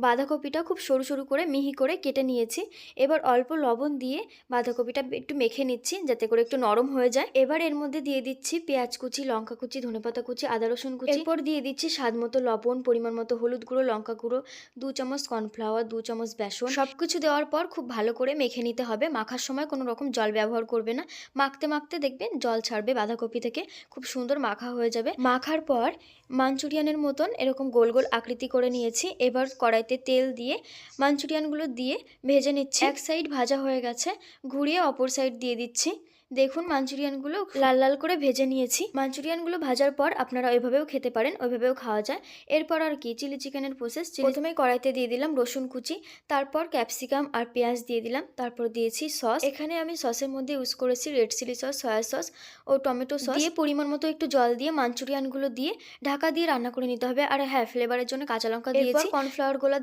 বাঁধাকপিটা খুব সরু সরু করে মিহি করে কেটে নিয়েছি। এবার অল্প লবণ দিয়ে বাঁধাকপিটা একটু মেখে নিচ্ছি যাতে করে একটু নরম হয়ে যায়। এবার এর মধ্যে দিয়ে দিচ্ছি পেঁয়াজ কুচি, লঙ্কা কুচি, ধনেপাতা কুচি, আদা রসুন কুচি। এরপর দিয়ে দিচ্ছি স্বাদ মতো লবণ, পরিমাণ মতো হলুদ গুঁড়ো, লঙ্কা গুঁড়ো, 2 চামচ কর্নফ্লাওয়ার, 2 চামচ বেসন। সবকিছু দেওয়ার পর খুব ভালো করে মেখে নিতে হবে। মাখার সময় কোনো রকম জল ব্যবহার করবে না। মাখতে মাখতে দেখবেন জল ছাড়বে বাঁধাকপি থেকে, খুব সুন্দর মাখা হয়ে যাবে। মাখার পর মাঞ্চুরিয়ানের মতন এরকম গোল গোল আকৃতি করে নিয়েছি। এবার কড়াইতে তেল দিয়ে মাঞ্চুরিয়ানগুলো দিয়ে ভেজে নিচ্ছি। এক সাইড ভাজা হয়ে গেছে, ঘুরিয়ে অপর সাইড দিয়ে দিচ্ছি। দেখুন মাঞ্চুরিয়ানগুলো লাল লাল করে ভেজে নিয়েছি। মাঞ্চুরিয়ানগুলো ভাজার পর আপনারা ওইভাবেও খেতে পারেন, ওইভাবেও খাওয়া যায়। এরপর আর কি, চিলি চিকেনের প্রসেস। প্রথমে কড়াইতে দিয়ে দিলাম রসুন কুচি, তারপর ক্যাপসিকাম আর পেঁয়াজ দিয়ে দিলাম, তারপর দিয়েছি সস। এখানে আমি সসের মধ্যে ইউজ করেছি red chilli sauce, soya sauce ও টমেটো সস। দিয়ে পরিমাণ মতো একটু জল দিয়ে মাঞ্চুরিয়ানগুলো দিয়ে ঢাকা দিয়ে রান্না করে নিতে হবে। আর হ্যাঁ, ফ্লেভারের জন্য কাঁচা লঙ্কা দিয়েছি। কর্নফ্লাওয়ার গুলো